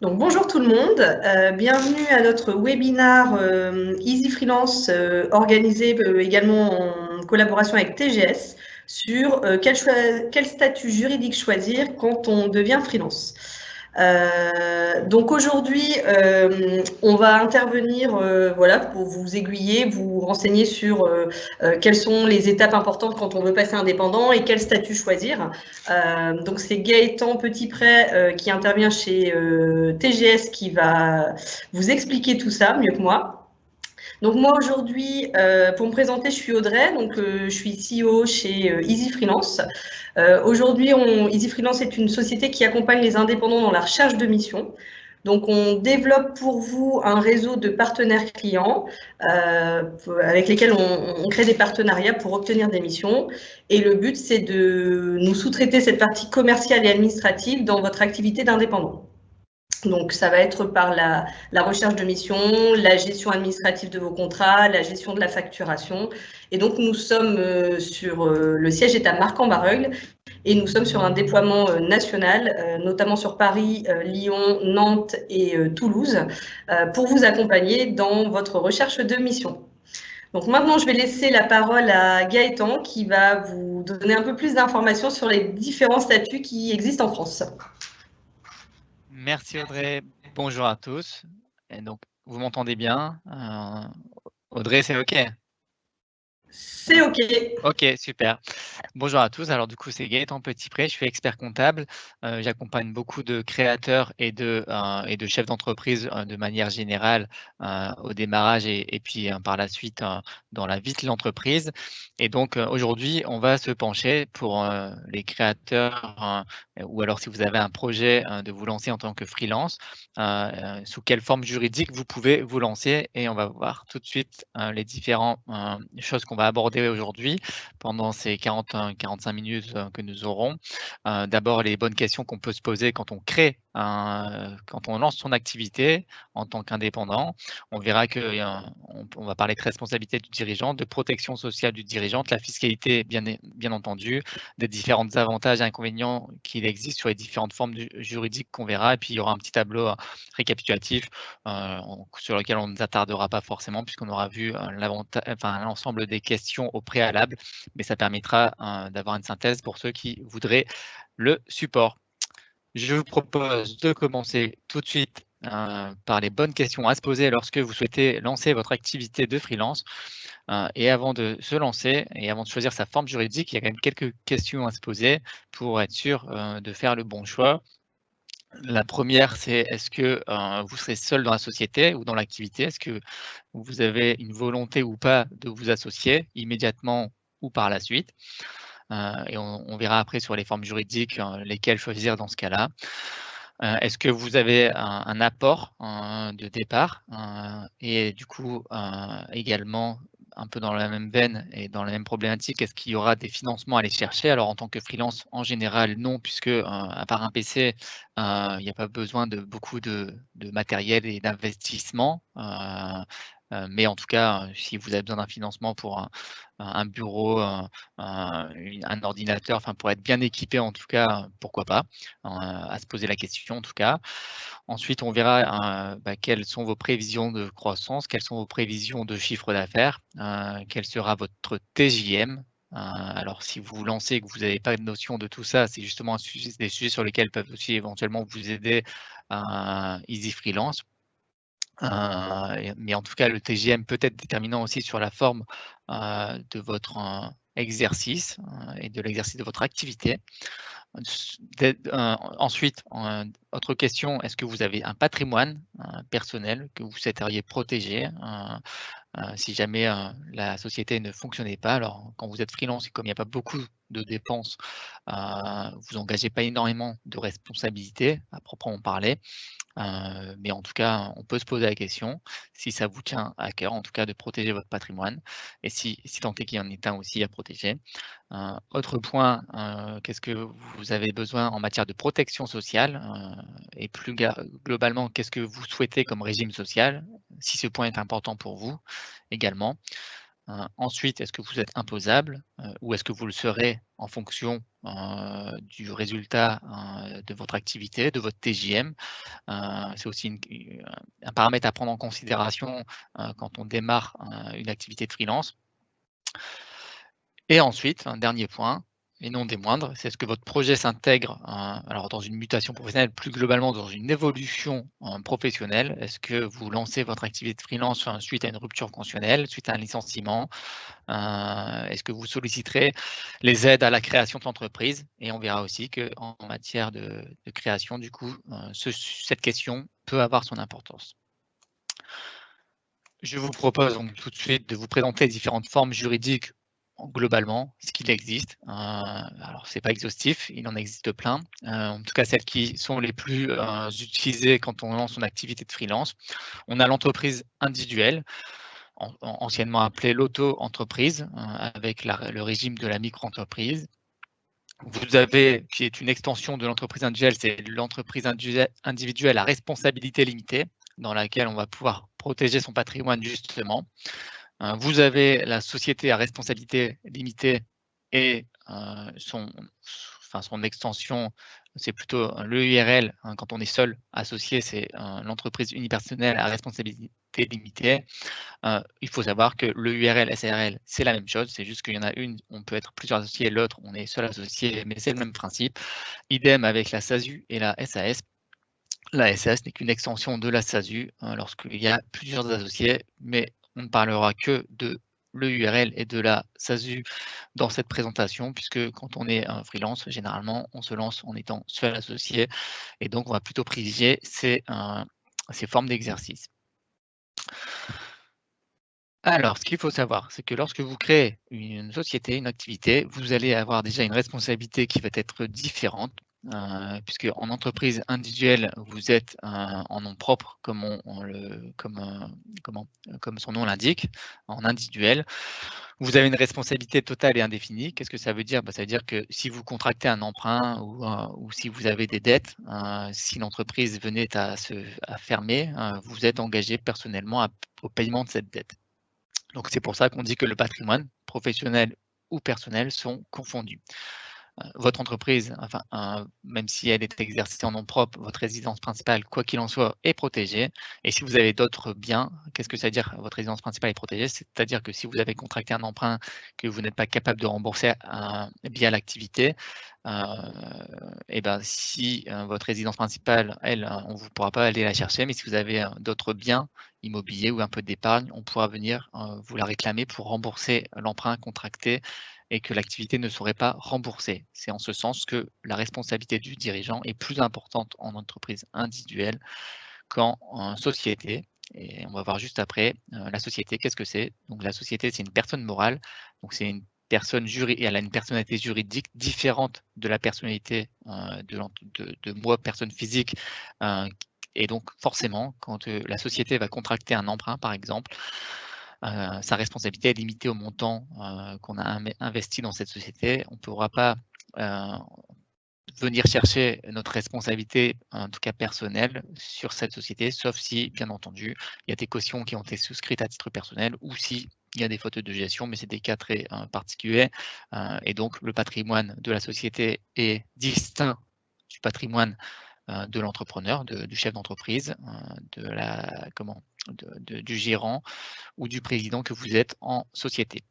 Donc, bonjour tout le monde, bienvenue à notre webinar Easy Freelance organisé également en collaboration avec TGS sur quel statut juridique choisir quand on devient freelance. Donc aujourd'hui, on va intervenir voilà, pour vous aiguiller, vous renseigner sur quelles sont les étapes importantes quand on veut passer indépendant et quel statut choisir. Donc c'est Gaëtan Petitpré qui intervient chez TGS qui va vous expliquer tout ça mieux que moi. Donc moi aujourd'hui, pour me présenter, je suis Audrey, donc je suis CEO chez Easy Freelance. Aujourd'hui, Easy Freelance est une société qui accompagne les indépendants dans la recherche de missions. Donc on développe pour vous un réseau de partenaires clients avec lesquels on crée des partenariats pour obtenir des missions. Et le but, c'est de nous sous-traiter cette partie commerciale et administrative dans votre activité d'indépendant. Donc, ça va être par la recherche de missions, la gestion administrative de vos contrats, la gestion de la facturation. Et donc, nous sommes sur le siège est à Marcq-en-Barœul et nous sommes sur un déploiement national, notamment sur Paris, Lyon, Nantes et Toulouse, pour vous accompagner dans votre recherche de mission. Donc maintenant, je vais laisser la parole à Gaëtan qui va vous donner un peu plus d'informations sur les différents statuts qui existent en France. Merci Audrey, bonjour à tous. Et donc, vous m'entendez bien? Audrey, c'est OK? C'est OK. OK, super. Bonjour à tous. Alors du coup, c'est Gaëtan Petitpré, je suis expert comptable. J'accompagne beaucoup de créateurs et de chefs d'entreprise de manière générale au démarrage et puis par la suite dans la vie de l'entreprise. Et donc aujourd'hui, on va se pencher pour les créateurs ou alors si vous avez un projet de vous lancer en tant que freelance, sous quelle forme juridique vous pouvez vous lancer. Et on va voir tout de suite les différentes choses qu'on va aborder aujourd'hui pendant ces 40-45 minutes que nous aurons. D'abord, les bonnes questions qu'on peut se poser quand on crée, quand on lance son activité en tant qu'indépendant. On verra qu'on va parler de responsabilité du dirigeant, de protection sociale du dirigeant, de la fiscalité bien entendu, des différents avantages et inconvénients qu'il existe sur les différentes formes juridiques qu'on verra. Et puis, il y aura un petit tableau récapitulatif sur lequel on ne s'attardera pas forcément puisqu'on aura vu l'ensemble des questions au préalable, mais ça permettra d'avoir une synthèse pour ceux qui voudraient le support. Je vous propose de commencer tout de suite par les bonnes questions à se poser lorsque vous souhaitez lancer votre activité de freelance. Et avant de se lancer et avant de choisir sa forme juridique, il y a quand même quelques questions à se poser pour être sûr de faire le bon choix. La première, c'est est-ce que vous serez seul dans la société ou dans l'activité? Est-ce que vous avez une volonté ou pas de vous associer immédiatement ou par la suite? Et on verra après sur les formes juridiques lesquelles choisir dans ce cas-là. Est-ce que vous avez un apport de départ? Et du coup, également, un peu dans la même veine et dans la même problématique, est-ce qu'il y aura des financements à aller chercher? Alors en tant que freelance, en général, non, puisque à part un PC, il n'y a pas besoin de beaucoup de matériel et d'investissement. Mais en tout cas, si vous avez besoin d'un financement pour un bureau, un ordinateur, enfin pour être bien équipé en tout cas, pourquoi pas? À se poser la question en tout cas. Ensuite, on verra quelles sont vos prévisions de croissance, quelles sont vos prévisions de chiffre d'affaires, quel sera votre TJM. Alors si vous vous lancez et que vous n'avez pas de notion de tout ça, c'est justement des sujets sur lesquels peuvent aussi éventuellement vous aider Easy Freelance. Mais en tout cas, le TJM peut être déterminant aussi sur la forme de votre exercice et de l'exercice de votre activité. Ensuite, autre question, est-ce que vous avez un patrimoine personnel que vous souhaiteriez protéger si jamais la société ne fonctionnait pas? Alors, quand vous êtes freelance et comme il n'y a pas beaucoup de dépenses, vous engagez pas énormément de responsabilités à proprement parler. Mais en tout cas, on peut se poser la question, si ça vous tient à cœur, en tout cas, de protéger votre patrimoine et si tant est qu'il y en ait un aussi à protéger. Autre point, qu'est-ce que vous avez besoin en matière de protection sociale et plus globalement, qu'est-ce que vous souhaitez comme régime social? Si ce point est important pour vous également. Ensuite, est-ce que vous êtes imposable ou est-ce que vous le serez en fonction du résultat de votre activité, de votre TJM. C'est aussi un paramètre à prendre en considération quand on démarre une activité de freelance. Et ensuite, un dernier point, et non des moindres, c'est est-ce que votre projet s'intègre alors dans une mutation professionnelle, plus globalement dans une évolution professionnelle. Est-ce que vous lancez votre activité de freelance suite à une rupture conventionnelle, suite à un licenciement? Est-ce que vous solliciterez les aides à la création de l'entreprise? Et on verra aussi qu'en matière de création, du coup, cette question peut avoir son importance. Je vous propose donc tout de suite de vous présenter les différentes formes juridiques globalement, ce qu'il existe. Alors, c'est pas exhaustif, il en existe plein. En tout cas, celles qui sont les plus utilisées quand on lance son activité de freelance. On a l'entreprise individuelle, anciennement appelée l'auto-entreprise, avec le régime de la micro-entreprise. Vous avez, qui est une extension de l'entreprise individuelle, c'est l'entreprise individuelle à responsabilité limitée, dans laquelle on va pouvoir protéger son patrimoine justement. Vous avez la société à responsabilité limitée et son extension, c'est plutôt l'EURL. Quand on est seul associé, c'est l'entreprise unipersonnelle à responsabilité limitée. Il faut savoir que l'EURL, SARL, c'est la même chose, c'est juste qu'il y en a une, on peut être plusieurs associés, l'autre, on est seul associé, mais c'est le même principe. Idem avec la SASU et la SAS. La SAS n'est qu'une extension de la SASU lorsqu'il y a plusieurs associés, mais on ne parlera que de l'EURL et de la SASU dans cette présentation, puisque quand on est un freelance, généralement, on se lance en étant seul associé, et donc on va plutôt privilégier ces formes d'exercice. Alors, ce qu'il faut savoir, c'est que lorsque vous créez une société, une activité, vous allez avoir déjà une responsabilité qui va être différente, puisque en entreprise individuelle, vous êtes en nom propre, comme son nom l'indique, en individuel. Vous avez une responsabilité totale et indéfinie. Qu'est-ce que ça veut dire? Ça veut dire que si vous contractez un emprunt ou si vous avez des dettes, si l'entreprise venait à fermer, vous êtes engagé personnellement au paiement de cette dette. Donc c'est pour ça qu'on dit que le patrimoine professionnel ou personnel sont confondus. Votre entreprise, même si elle est exercée en nom propre, votre résidence principale, quoi qu'il en soit, est protégée. Et si vous avez d'autres biens, qu'est-ce que ça veut dire votre résidence principale est protégée? C'est-à-dire que si vous avez contracté un emprunt que vous n'êtes pas capable de rembourser via l'activité, si votre résidence principale, elle, on ne pourra pas aller la chercher, mais si vous avez d'autres biens immobiliers ou un peu d'épargne, on pourra venir vous la réclamer pour rembourser l'emprunt contracté et que l'activité ne serait pas remboursée. C'est en ce sens que la responsabilité du dirigeant est plus importante en entreprise individuelle qu'en société. Et on va voir juste après la société, qu'est-ce que c'est? Donc la société, c'est une personne morale, donc c'est une personne juridique, elle a une personnalité juridique différente de la personnalité de moi, personne physique. Et donc forcément, quand la société va contracter un emprunt, par exemple, sa responsabilité est limitée au montant qu'on a investi dans cette société. On ne pourra pas venir chercher notre responsabilité, en tout cas personnelle, sur cette société, sauf si, bien entendu, il y a des cautions qui ont été souscrites à titre personnel ou si il y a des fautes de gestion, mais c'est des cas très particuliers. Et donc, le patrimoine de la société est distinct du patrimoine de l'entrepreneur, du chef d'entreprise, du gérant ou du président que vous êtes en société.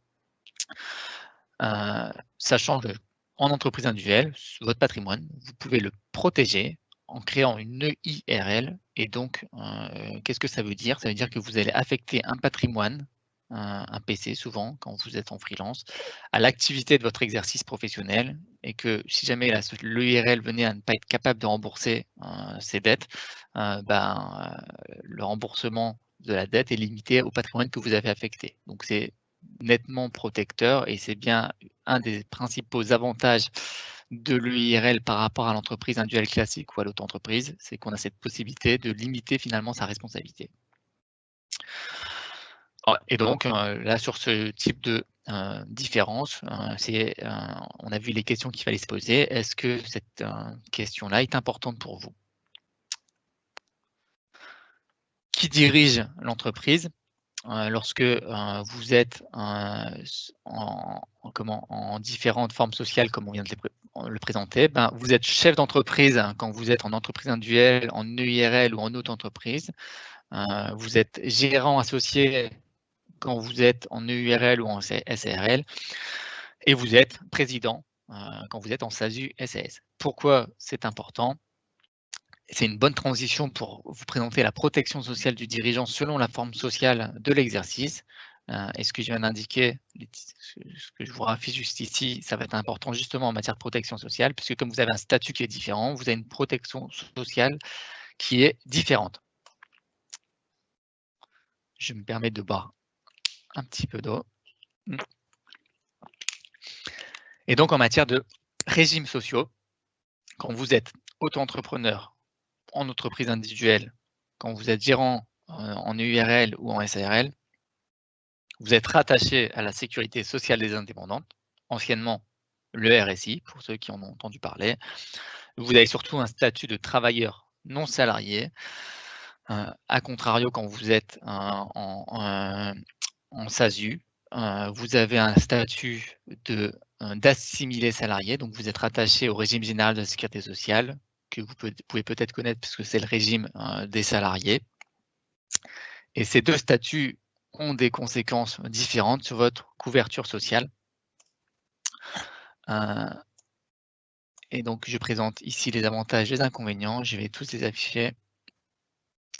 Sachant que en entreprise individuelle, votre patrimoine, vous pouvez le protéger en créant une EIRL. Et donc, qu'est-ce que ça veut dire? Ça veut dire que vous allez affecter un patrimoine, un PC souvent, quand vous êtes en freelance, à l'activité de votre exercice professionnel et que si jamais l'EIRL venait à ne pas être capable de rembourser ses dettes, le remboursement de la dette est limité au patrimoine que vous avez affecté. Donc, c'est nettement protecteur et c'est bien un des principaux avantages de l'EIRL par rapport à l'entreprise individuelle classique ou à l'auto-entreprise, c'est qu'on a cette possibilité de limiter finalement sa responsabilité. Et donc là, sur ce type de différence, on a vu les questions qu'il fallait se poser. Est-ce que cette question-là est importante pour vous? Qui dirige l'entreprise? lorsque vous êtes en différentes formes sociales, comme on vient de le présenter, ben, vous êtes chef d'entreprise quand vous êtes en entreprise individuelle, en EURL ou en auto-entreprise. Vous êtes gérant associé quand vous êtes en EURL ou en SARL. Et vous êtes président quand vous êtes en SASU SAS. Pourquoi c'est important? C'est une bonne transition pour vous présenter la protection sociale du dirigeant selon la forme sociale de l'exercice. Et ce que je viens d'indiquer, ce que je vous affiche juste ici, ça va être important justement en matière de protection sociale, puisque comme vous avez un statut qui est différent, vous avez une protection sociale qui est différente. Je me permets de boire un petit peu d'eau. Et donc en matière de régimes sociaux, quand vous êtes auto-entrepreneur, en entreprise individuelle, quand vous êtes gérant en EURL ou en SARL, vous êtes rattaché à la sécurité sociale des indépendants, anciennement le RSI, pour ceux qui en ont entendu parler. Vous avez surtout un statut de travailleur non salarié. A contrario, quand vous êtes en SASU, vous avez un statut d'assimilé salarié, donc vous êtes rattaché au régime général de la sécurité sociale, que vous pouvez peut-être connaître puisque c'est le régime des salariés. Et ces deux statuts ont des conséquences différentes sur votre couverture sociale. Et donc, je présente ici les avantages et les inconvénients. Je vais tous les afficher.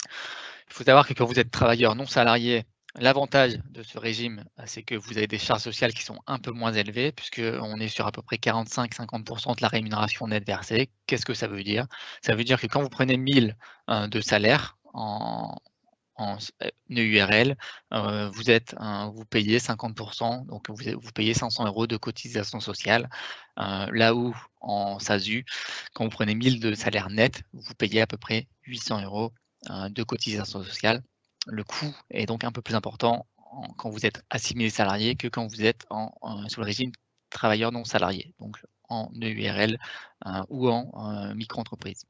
Il faut savoir que quand vous êtes travailleur non salarié, l'avantage de ce régime, c'est que vous avez des charges sociales qui sont un peu moins élevées, puisqu'on est sur à peu près 45-50% de la rémunération nette versée. Qu'est-ce que ça veut dire? Ça veut dire que quand vous prenez 1000 de salaire en EURL, vous payez 50%, donc vous payez 500 € de cotisation sociale, là où en SASU, quand vous prenez 1000 de salaire net, vous payez à peu près 800 € de cotisation sociale. Le coût est donc un peu plus important quand vous êtes assimilé salarié que quand vous êtes sous le régime travailleur non salarié, donc en EURL ou en micro-entreprise.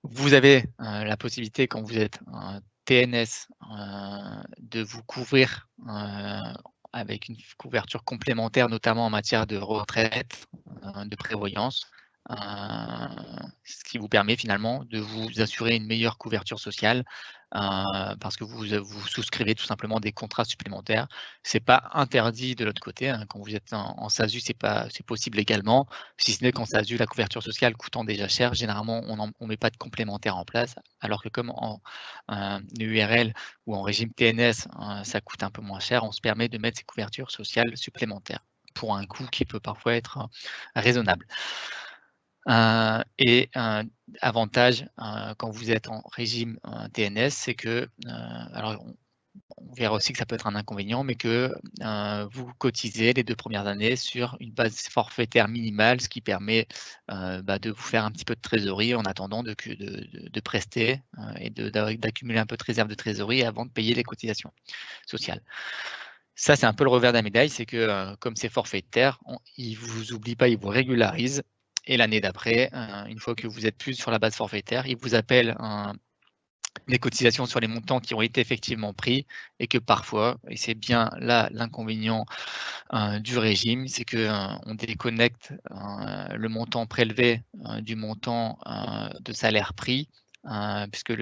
Vous avez la possibilité, quand vous êtes TNS, de vous couvrir avec une couverture complémentaire, notamment en matière de retraite, de prévoyance, ce qui vous permet finalement de vous assurer une meilleure couverture sociale parce que vous souscrivez tout simplement des contrats supplémentaires. C'est pas interdit de l'autre côté, hein. Quand vous êtes en SASU, c'est possible également, si ce n'est qu'en SASU, la couverture sociale coûtant déjà cher, généralement on met pas de complémentaire en place, alors que comme en EURL ou en régime TNS, ça coûte un peu moins cher, on se permet de mettre ces couvertures sociales supplémentaires pour un coût qui peut parfois être raisonnable. Et un avantage quand vous êtes en régime TNS, c'est que, alors on verra aussi que ça peut être un inconvénient, mais que vous cotisez les 2 premières années sur une base forfaitaire minimale, ce qui permet de vous faire un petit peu de trésorerie en attendant de prester et d'accumuler un peu de réserve de trésorerie avant de payer les cotisations sociales. Ça, c'est un peu le revers de la médaille, c'est que comme c'est forfaitaire, ils ne vous oublient pas, ils vous régularisent. Et l'année d'après, une fois que vous êtes plus sur la base forfaitaire, ils vous appellent les cotisations sur les montants qui ont été effectivement pris et que parfois, et c'est bien là l'inconvénient du régime, c'est qu'on déconnecte le montant prélevé du montant de salaire pris, puisque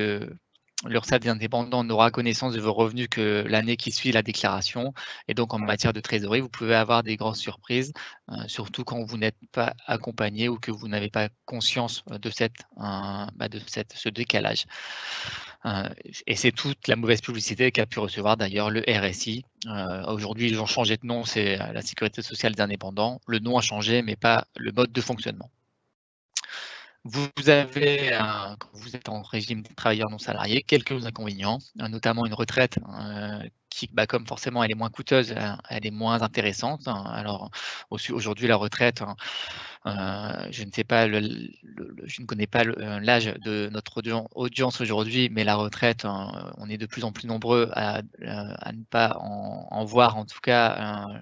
l'URSSAF des indépendants n'aura connaissance de vos revenus que l'année qui suit la déclaration. Et donc, en matière de trésorerie, vous pouvez avoir des grosses surprises, surtout quand vous n'êtes pas accompagné ou que vous n'avez pas conscience de ce décalage. Et c'est toute la mauvaise publicité qu'a pu recevoir d'ailleurs le RSI. Aujourd'hui, ils ont changé de nom, c'est la Sécurité sociale des indépendants. Le nom a changé, mais pas le mode de fonctionnement. Vous avez, quand vous êtes en régime de travailleur non salarié, quelques inconvénients, notamment une retraite qui, comme forcément elle est moins coûteuse, elle est moins intéressante. Alors aujourd'hui, la retraite, je ne sais pas, je ne connais pas l'âge de notre audience aujourd'hui, mais la retraite, on est de plus en plus nombreux à ne pas en voir, en tout cas,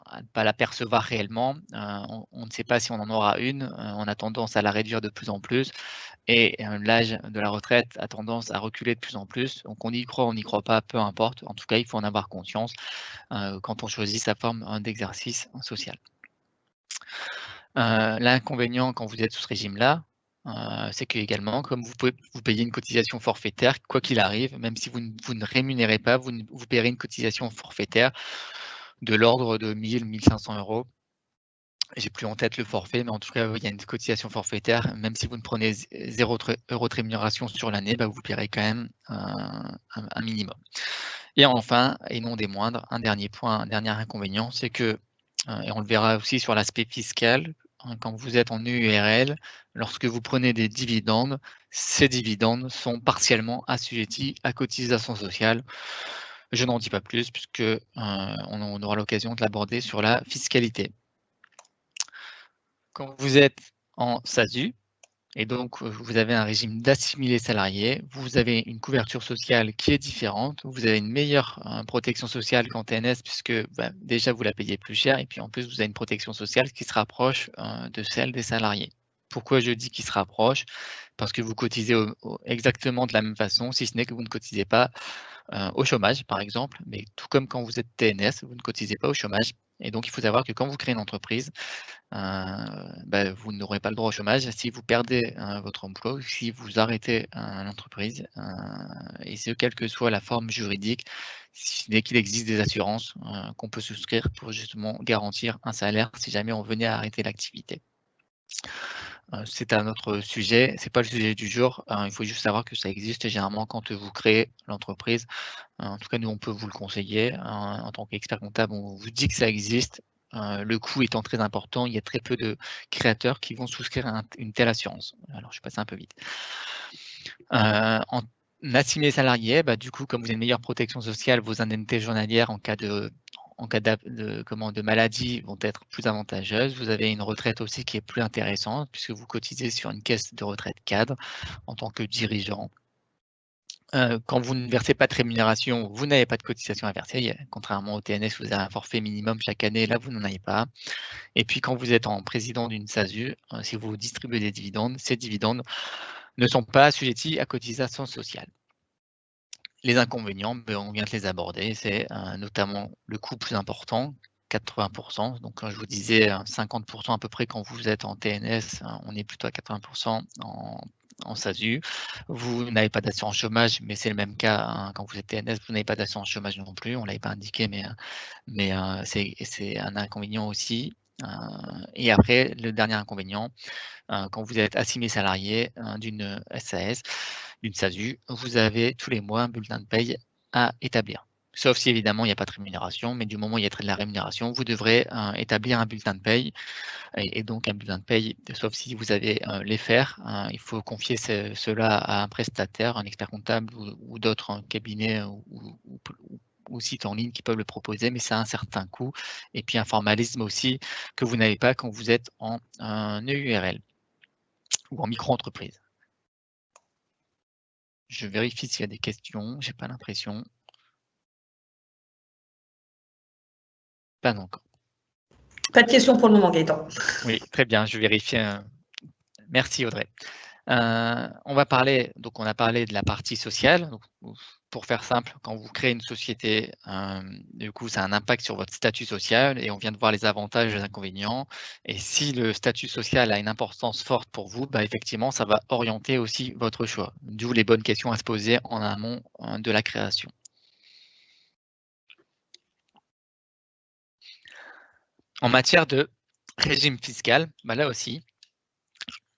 à ne pas la percevoir réellement. On ne sait pas si on en aura une, on a tendance à la réduire de plus en plus et l'âge de la retraite a tendance à reculer de plus en plus. Donc on y croit, on n'y croit pas, peu importe. En tout cas, il faut en avoir conscience quand on choisit sa forme d'exercice social. L'inconvénient quand vous êtes sous ce régime-là, c'est que également, comme vous payez une cotisation forfaitaire, quoi qu'il arrive, même si vous ne rémunérez pas, vous payerez une cotisation forfaitaire de l'ordre de 1 000 1 500 €. J'ai plus en tête le forfait, mais en tout cas, il y a une cotisation forfaitaire. Même si vous ne prenez 0 € de rémunération sur l'année, vous paierez quand même un minimum. Et enfin, et non des moindres, un dernier point, un dernier inconvénient, c'est que, et on le verra aussi sur l'aspect fiscal, quand vous êtes en URL, lorsque vous prenez des dividendes, ces dividendes sont partiellement assujettis à cotisation sociale. Je n'en dis pas plus puisque on aura l'occasion de l'aborder sur la fiscalité. Quand vous êtes en SASU, et donc vous avez un régime d'assimilés salariés, vous avez une couverture sociale qui est différente, vous avez une meilleure protection sociale qu'en TNS puisque déjà vous la payez plus cher et puis en plus vous avez une protection sociale qui se rapproche de celle des salariés. Pourquoi je dis qu'il se rapproche? Parce que vous cotisez exactement de la même façon, si ce n'est que vous ne cotisez pas au chômage, par exemple, mais tout comme quand vous êtes TNS, vous ne cotisez pas au chômage. Et donc, il faut savoir que quand vous créez une entreprise, vous n'aurez pas le droit au chômage si vous perdez votre emploi ou si vous arrêtez l'entreprise, et ce, quelle que soit la forme juridique, dès qu'il existe des assurances qu'on peut souscrire pour justement garantir un salaire si jamais on venait à arrêter l'activité. C'est un autre sujet, c'est pas le sujet du jour, il faut juste savoir que ça existe généralement quand vous créez l'entreprise. En tout cas, nous, on peut vous le conseiller. En tant qu'expert comptable, on vous dit que ça existe. Le coût étant très important, il y a très peu de créateurs qui vont souscrire à une telle assurance. Alors, je passe un peu vite. En assimilé salarié, du coup, comme vous avez une meilleure protection sociale, vos indemnités journalières en cas de maladie vont être plus avantageuses. Vous avez une retraite aussi qui est plus intéressante puisque vous cotisez sur une caisse de retraite cadre en tant que dirigeant. Quand vous ne versez pas de rémunération, vous n'avez pas de cotisation à verser. Contrairement au TNS, vous avez un forfait minimum chaque année. Là, vous n'en avez pas. Et puis, quand vous êtes en président d'une SASU, si vous distribuez des dividendes, ces dividendes ne sont pas assujettis à cotisation sociale. Les inconvénients, on vient de les aborder, c'est notamment le coût plus important, 80%. Donc, quand je vous disais 50% à peu près quand vous êtes en TNS, on est plutôt à 80% en SASU. Vous n'avez pas d'assurance chômage, mais c'est le même cas quand vous êtes TNS, vous n'avez pas d'assurance chômage non plus. On ne l'avait pas indiqué, mais c'est un inconvénient aussi. Et après, le dernier inconvénient, quand vous êtes assigné salarié d'une SAS, d'une SASU, vous avez tous les mois un bulletin de paye à établir. Sauf si évidemment il n'y a pas de rémunération, mais du moment où il y a de la rémunération, vous devrez établir un bulletin de paye. Et donc un bulletin de paye, sauf si vous avez les faire, il faut confier cela à un prestataire, un expert comptable ou d'autres cabinets ou sites en ligne qui peuvent le proposer, mais ça a un certain coût. Et puis un formalisme aussi que vous n'avez pas quand vous êtes en EURL ou en micro-entreprise. Je vérifie s'il y a des questions, j'ai pas l'impression. Pas encore. Pas de questions pour le moment, Gaëtan. Oui, très bien, je vérifie. Merci Audrey. On va parler, donc on a parlé de la partie sociale. Donc, pour faire simple, quand vous créez une société, du coup, ça a un impact sur votre statut social et on vient de voir les avantages et les inconvénients. Et si le statut social a une importance forte pour vous, effectivement, ça va orienter aussi votre choix. D'où les bonnes questions à se poser en amont de la création. En matière de régime fiscal, là aussi,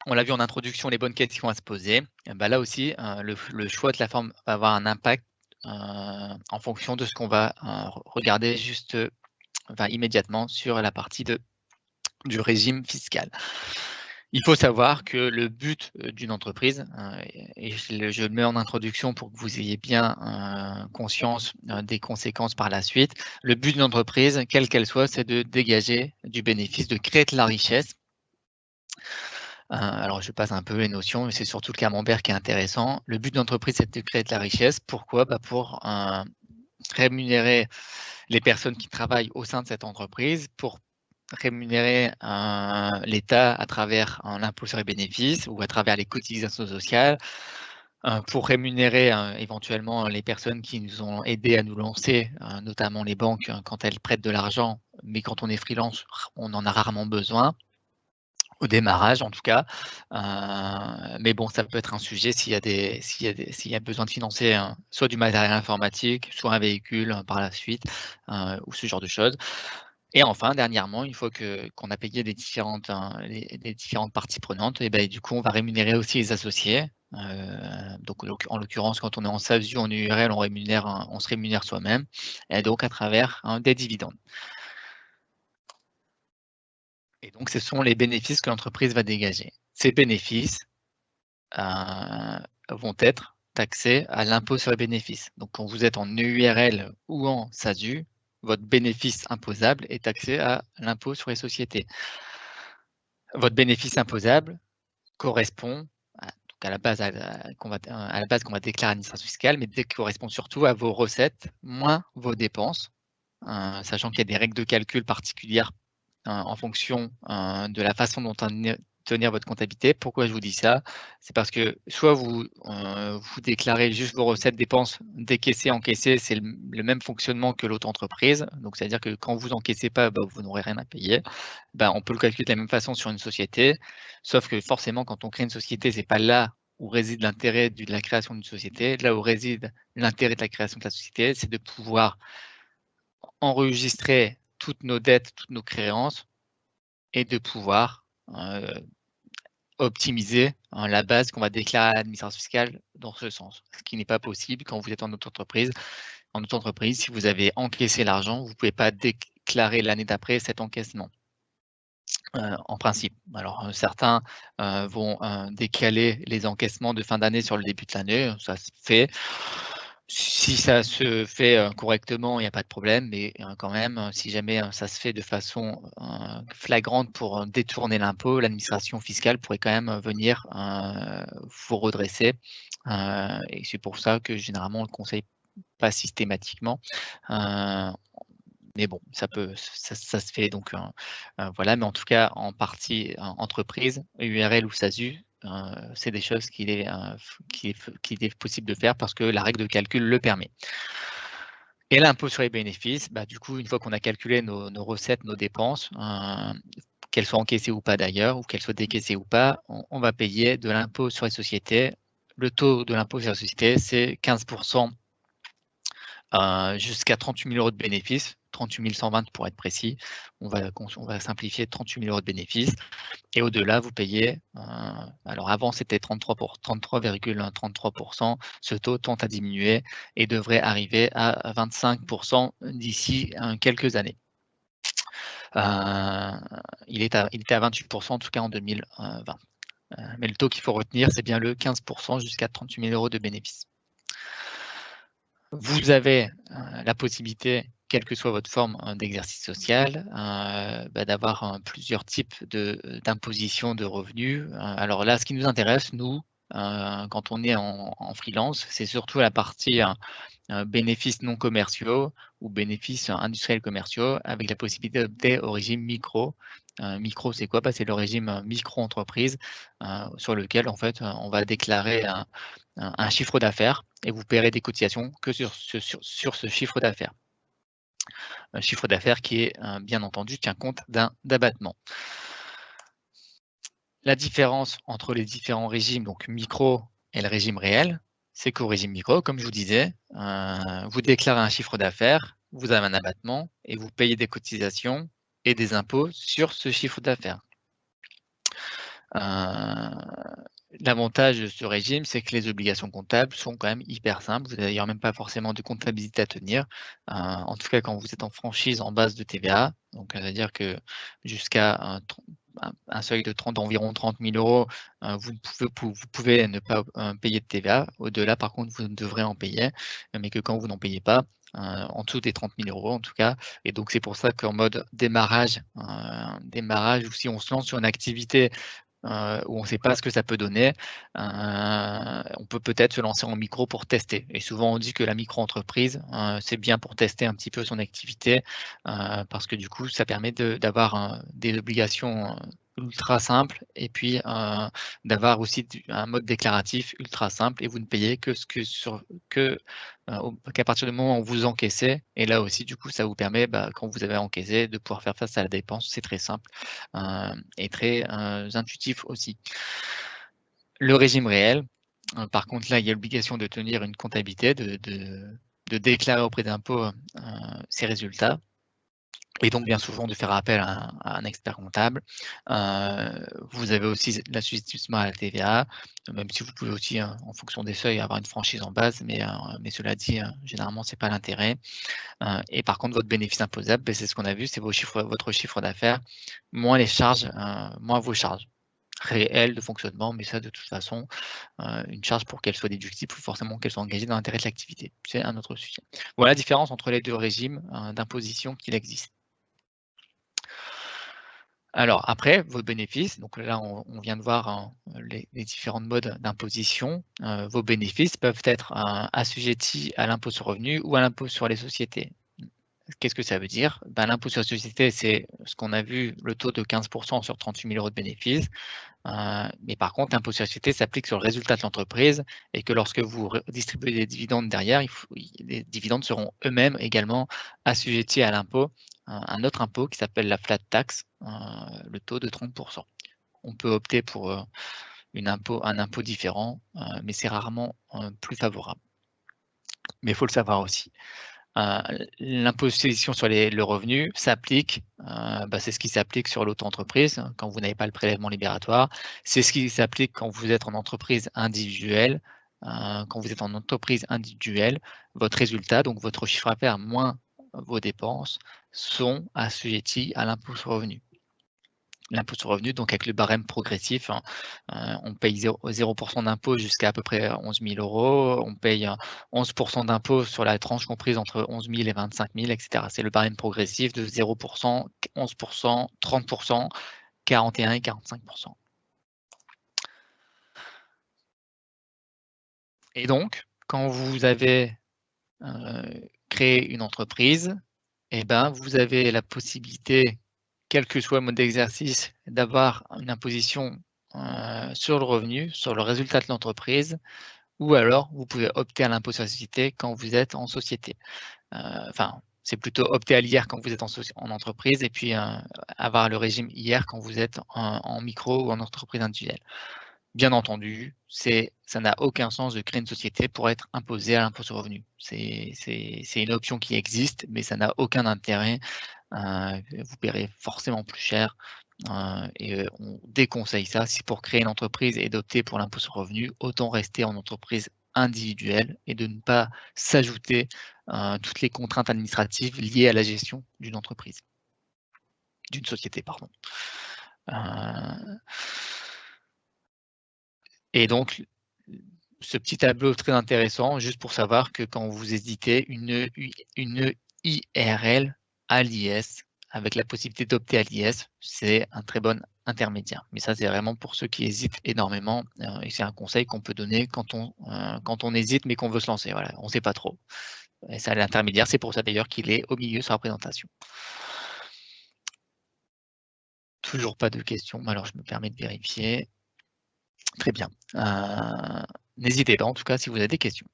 on l'a vu en introduction, les bonnes questions à se poser. Là aussi, le choix de la forme va avoir un impact en fonction de ce qu'on va regarder juste immédiatement sur la partie du régime fiscal. Il faut savoir que le but d'une entreprise, et je le mets en introduction pour que vous ayez bien conscience des conséquences par la suite, le but d'une entreprise, quelle qu'elle soit, c'est de dégager du bénéfice, de créer de la richesse. Alors, je passe un peu les notions, mais c'est surtout le camembert qui est intéressant. Le but d'entreprise, c'est de créer de la richesse. Pourquoi? Pour rémunérer les personnes qui travaillent au sein de cette entreprise, pour rémunérer l'État à travers l'impôt sur les bénéfices ou à travers les cotisations sociales, pour rémunérer éventuellement les personnes qui nous ont aidés à nous lancer, notamment les banques quand elles prêtent de l'argent, mais quand on est freelance, on en a rarement besoin, au démarrage en tout cas. Mais bon, ça peut être un sujet s'il y a besoin de financer soit du matériel informatique, soit un véhicule par la suite, ou ce genre de choses. Et enfin, dernièrement, une fois qu'on a payé les différentes parties prenantes, et du coup, on va rémunérer aussi les associés. Donc en l'occurrence, quand on est en SASU, en URL, on se rémunère soi-même, et donc à travers des dividendes. Et donc, ce sont les bénéfices que l'entreprise va dégager. Ces bénéfices vont être taxés à l'impôt sur les bénéfices. Donc, quand vous êtes en URL ou en SASU, votre bénéfice imposable est taxé à l'impôt sur les sociétés. Votre bénéfice imposable correspond à la base qu'on va déclarer à l'administration fiscale, mais correspond surtout à vos recettes moins vos dépenses, sachant qu'il y a des règles de calcul particulières en fonction de la façon dont tenir votre comptabilité. Pourquoi je vous dis ça? C'est parce que soit vous déclarez juste vos recettes, dépenses, décaissées, encaissées, c'est le même fonctionnement que l'autre entreprise. Donc, c'est-à-dire que quand vous encaissez pas, vous n'aurez rien à payer. On peut le calculer de la même façon sur une société, sauf que forcément, quand on crée une société, c'est pas là où réside l'intérêt de la création d'une société. Là où réside l'intérêt de la création de la société, c'est de pouvoir enregistrer toutes nos dettes, toutes nos créances, et de pouvoir optimiser la base qu'on va déclarer à l'administration fiscale dans ce sens. Ce qui n'est pas possible quand vous êtes en auto-entreprise. En auto-entreprise, si vous avez encaissé l'argent, vous ne pouvez pas déclarer l'année d'après cet encaissement. En principe. Alors, certains vont décaler les encaissements de fin d'année sur le début de l'année, ça se fait. Si ça se fait correctement, il n'y a pas de problème, mais quand même, si jamais ça se fait de façon flagrante pour détourner l'impôt, l'administration fiscale pourrait quand même venir vous redresser. Et c'est pour ça que généralement, on ne le conseille pas systématiquement. Mais bon, ça se fait, donc voilà. Mais en tout cas, en partie entreprise, URL ou SASU, c'est des choses qu'il est possible de faire parce que la règle de calcul le permet. Et l'impôt sur les bénéfices, du coup, une fois qu'on a calculé nos recettes, nos dépenses, qu'elles soient encaissées ou pas d'ailleurs, ou qu'elles soient décaissées ou pas, on va payer de l'impôt sur les sociétés. Le taux de l'impôt sur les sociétés, c'est 15% jusqu'à 38 000 € de bénéfices, 38 120 pour être précis. On va simplifier, 38 000 € de bénéfices. Et au-delà, vous payez, alors avant c'était 33,33%, ce taux tend à diminuer et devrait arriver à 25% d'ici quelques années. Il était à 28% en tout cas en 2020. Mais le taux qu'il faut retenir, c'est bien le 15% jusqu'à 38 000 € de bénéfices. Vous avez la possibilité, quelle que soit votre forme d'exercice social, d'avoir plusieurs types d'imposition de revenus. Alors là, ce qui nous intéresse, nous, quand on est en freelance, c'est surtout la partie bénéfices non commerciaux ou bénéfices industriels commerciaux, avec la possibilité d'opter au régime micro. Micro, c'est quoi? C'est le régime micro-entreprise sur lequel en fait on va déclarer un chiffre d'affaires et vous paierez des cotisations que sur ce chiffre d'affaires. Un chiffre d'affaires qui est bien entendu tient compte d'abattement. La différence entre les différents régimes, donc micro et le régime réel, c'est qu'au régime micro, comme je vous disais, vous déclarez un chiffre d'affaires, vous avez un abattement et vous payez des cotisations et des impôts sur ce chiffre d'affaires. L'avantage de ce régime, c'est que les obligations comptables sont quand même hyper simples. Vous n'avez d'ailleurs même pas forcément de comptabilité à tenir. En tout cas, quand vous êtes en franchise en base de TVA, donc c'est-à-dire que jusqu'à un seuil d'environ 30 000 €, vous pouvez ne pas payer de TVA. Au-delà, par contre, vous devrez en payer, mais que quand vous n'en payez pas, en dessous des 30 000 € en tout cas. Et donc, c'est pour ça qu'en mode démarrage, ou si on se lance sur une activité où on ne sait pas ce que ça peut donner, on peut peut-être se lancer en micro pour tester. Et souvent, on dit que la micro-entreprise, c'est bien pour tester un petit peu son activité, parce que du coup, ça permet d'avoir des obligations ultra simples et puis d'avoir aussi un mode déclaratif ultra simple et vous ne payez qu'à partir du moment où vous encaissez. Et là aussi, du coup, ça vous permet, quand vous avez encaissé, de pouvoir faire face à la dépense. C'est très simple et très intuitif aussi. Le régime réel, par contre, là, il y a l'obligation de tenir une comptabilité, de déclarer auprès d'impôts ses résultats. Et donc, bien souvent, de faire appel à un expert comptable. Vous avez aussi l'assujettissement à la TVA, même si vous pouvez aussi, en fonction des seuils, avoir une franchise en base, mais cela dit, généralement, ce n'est pas l'intérêt. Et par contre, votre bénéfice imposable, c'est ce qu'on a vu, c'est votre chiffre d'affaires, moins les charges, moins vos charges réelles de fonctionnement, mais ça, de toute façon, une charge pour qu'elle soit déductible, il faut forcément qu'elle soit engagée dans l'intérêt de l'activité. C'est un autre sujet. Voilà la différence entre les deux régimes d'imposition qu'il existe. Alors après, vos bénéfices, donc là on vient de voir les différents modes d'imposition. Vos bénéfices peuvent être assujettis à l'impôt sur le revenu ou à l'impôt sur les sociétés. Qu'est-ce que ça veut dire? L'impôt sur les sociétés, c'est ce qu'on a vu, le taux de 15% sur 38 000 € de bénéfices. Mais par contre, l'impôt sur les sociétés s'applique sur le résultat de l'entreprise et que lorsque vous distribuez des dividendes derrière, les dividendes seront eux-mêmes également assujettis à l'impôt, un autre impôt qui s'appelle la flat tax, le taux de 30%. On peut opter pour un impôt différent, mais c'est rarement plus favorable. Mais il faut le savoir aussi. L'imposition sur le revenu s'applique, c'est ce qui s'applique sur l'auto-entreprise quand vous n'avez pas le prélèvement libératoire. C'est ce qui s'applique quand vous êtes en entreprise individuelle. Quand vous êtes en entreprise individuelle, votre résultat, donc votre chiffre d'affaires moins vos dépenses, sont assujettis à l'impôt sur le revenu. L'impôt sur le revenu, donc avec le barème progressif, on paye 0% d'impôt jusqu'à à peu près 11 000 €. On paye 11% d'impôt sur la tranche comprise entre 11 000 et 25 000, etc. C'est le barème progressif de 0%, 11%, 30%, 41 et 45%. Et donc, quand vous avez créé une entreprise, vous avez la possibilité, quel que soit le mode d'exercice, d'avoir une imposition sur le revenu, sur le résultat de l'entreprise, ou alors vous pouvez opter à l'impôt sur la société quand vous êtes en société. C'est plutôt opter à l'IR quand vous êtes en entreprise et puis avoir le régime IR quand vous êtes en micro ou en entreprise individuelle. Bien entendu, ça n'a aucun sens de créer une société pour être imposé à l'impôt sur le revenu. C'est une option qui existe, mais ça n'a aucun intérêt. Vous paierez forcément plus cher et on déconseille ça. Si pour créer une entreprise et d'opter pour l'impôt sur le revenu, autant rester en entreprise individuelle et de ne pas s'ajouter toutes les contraintes administratives liées à la gestion d'une entreprise, d'une société, pardon. Et donc, ce petit tableau très intéressant, juste pour savoir que quand vous hésitez, une IRL à l'IS, avec la possibilité d'opter à l'IS, c'est un très bon intermédiaire. Mais ça, c'est vraiment pour ceux qui hésitent énormément, et c'est un conseil qu'on peut donner quand on hésite, mais qu'on veut se lancer. Voilà, on ne sait pas trop. Et ça, l'intermédiaire, c'est pour ça d'ailleurs qu'il est au milieu sur la présentation. Toujours pas de questions, alors je me permets de vérifier. Très bien. N'hésitez pas, en tout cas, si vous avez des questions.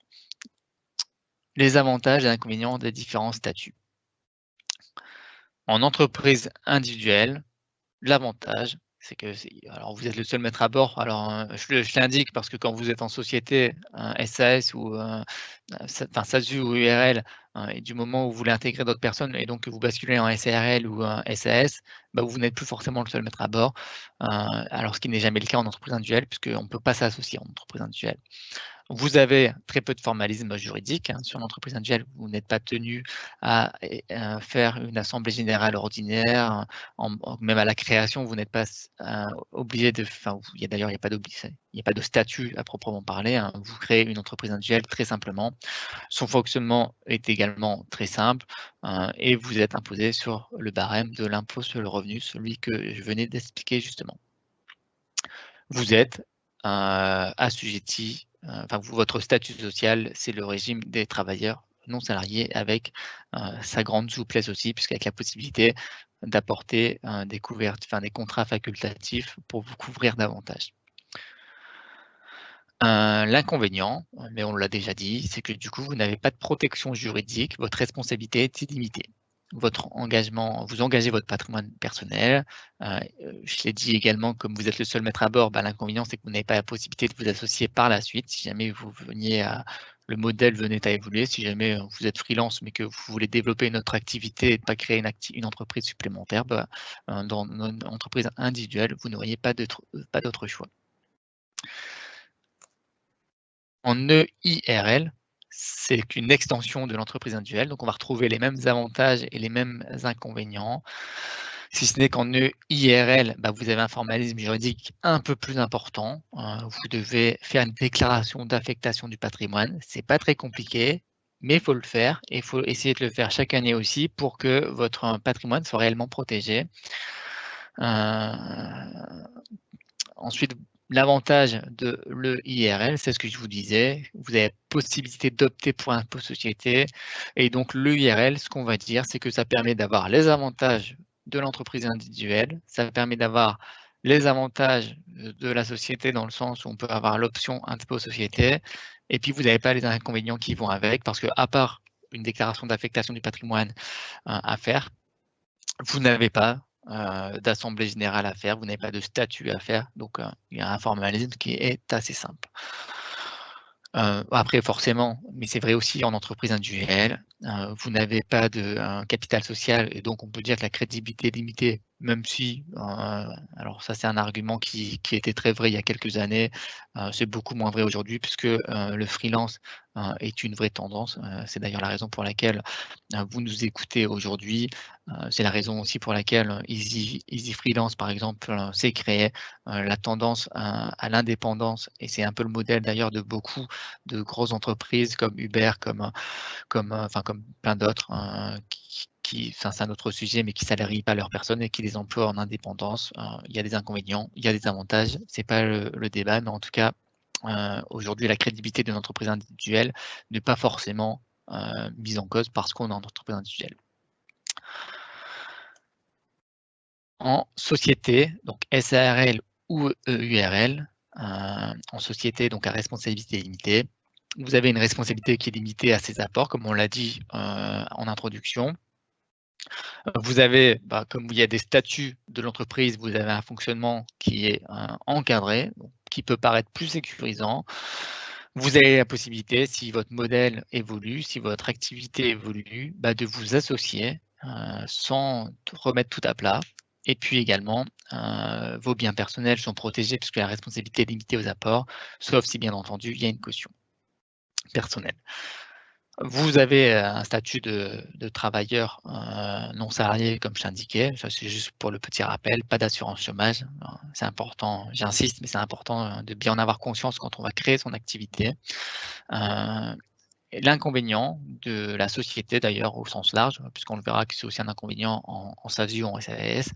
Les avantages et inconvénients des différents statuts. En entreprise individuelle, l'avantage, c'est que alors vous êtes le seul maître à bord. Alors, je l'indique parce que quand vous êtes en société, SAS ou SASU ou URL, et du moment où vous voulez intégrer d'autres personnes et donc que vous basculez en SARL ou SAS, vous n'êtes plus forcément le seul maître à bord. Alors ce qui n'est jamais le cas en entreprise individuelle, puisqu'on ne peut pas s'associer en entreprise individuelle. Vous avez très peu de formalisme juridique sur l'entreprise individuelle. Vous n'êtes pas tenu à faire une assemblée générale ordinaire. Même à la création, vous n'êtes pas obligé de. D'ailleurs, il n'y a pas de statut à proprement parler. Vous créez une entreprise individuelle très simplement. Son fonctionnement est également très simple et vous êtes imposé sur le barème de l'impôt sur le revenu, celui que je venais d'expliquer justement. vous êtes assujetti, votre statut social, c'est le régime des travailleurs non salariés avec sa grande souplesse aussi, puisqu'avec la possibilité d'apporter des contrats facultatifs pour vous couvrir davantage. L'inconvénient, mais on l'a déjà dit, c'est que du coup, vous n'avez pas de protection juridique, votre responsabilité est illimitée. Votre engagement, vous engagez votre patrimoine personnel. Je l'ai dit également, comme vous êtes le seul maître à bord, l'inconvénient, c'est que vous n'avez pas la possibilité de vous associer par la suite. Si jamais le modèle venait à évoluer, si jamais vous êtes freelance, mais que vous voulez développer une autre activité et ne pas créer une entreprise supplémentaire, dans une entreprise individuelle, vous n'auriez pas d'autre choix. En EIRL, c'est qu'une extension de l'entreprise individuelle, donc on va retrouver les mêmes avantages et les mêmes inconvénients, si ce n'est qu'en EIRL, vous avez un formalisme juridique un peu plus important. Vous devez faire une déclaration d'affectation du patrimoine. C'est pas très compliqué, mais il faut le faire et il faut essayer de le faire chaque année aussi pour que votre patrimoine soit réellement protégé. Ensuite, l'avantage de l'EIRL, c'est ce que je vous disais, vous avez la possibilité d'opter pour un impôt société. Et donc, l'EIRL, ce qu'on va dire, c'est que ça permet d'avoir les avantages de l'entreprise individuelle, ça permet d'avoir les avantages de la société dans le sens où on peut avoir l'option impôt société. Et puis, vous n'avez pas les inconvénients qui vont avec, parce que à part une déclaration d'affectation du patrimoine à faire, vous n'avez pas d'assemblée générale à faire, vous n'avez pas de statut à faire, donc il y a un formalisme qui est assez simple. Après, forcément, mais c'est vrai aussi en entreprise individuelle, vous n'avez pas de capital social et donc on peut dire que la crédibilité est limitée, même si, alors ça c'est un argument qui était très vrai il y a quelques années, c'est beaucoup moins vrai aujourd'hui puisque le freelance est une vraie tendance. C'est d'ailleurs la raison pour laquelle vous nous écoutez aujourd'hui. C'est la raison aussi pour laquelle Easy Freelance, par exemple, s'est créé. La tendance à l'indépendance, et c'est un peu le modèle d'ailleurs de beaucoup de grosses entreprises comme Uber, comme plein d'autres, c'est un autre sujet, mais qui ne salarient pas leurs personnes et qui les emploient en indépendance. Il y a des inconvénients, il y a des avantages, ce n'est pas le débat, mais en tout cas, aujourd'hui, la crédibilité d'une entreprise individuelle n'est pas forcément mise en cause parce qu'on est en entreprise individuelle. En société, donc SARL ou EURL, en société, donc à responsabilité limitée, vous avez une responsabilité qui est limitée à ses apports, comme on l'a dit en introduction. Vous avez, comme il y a des statuts de l'entreprise, vous avez un fonctionnement qui est encadré, donc, qui peut paraître plus sécurisant. Vous avez la possibilité, si votre modèle évolue, si votre activité évolue, de vous associer sans remettre tout à plat. Et puis également, vos biens personnels sont protégés puisque la responsabilité est limitée aux apports, sauf si bien entendu, il y a une caution personnelle. Vous avez un statut de travailleur non salarié, comme je t'indiquais. Ça, c'est juste pour le petit rappel, pas d'assurance chômage. C'est important, j'insiste, mais c'est important de bien en avoir conscience quand on va créer son activité. L'inconvénient de la société, d'ailleurs, au sens large, puisqu'on le verra que c'est aussi un inconvénient en SASU ou en SAS,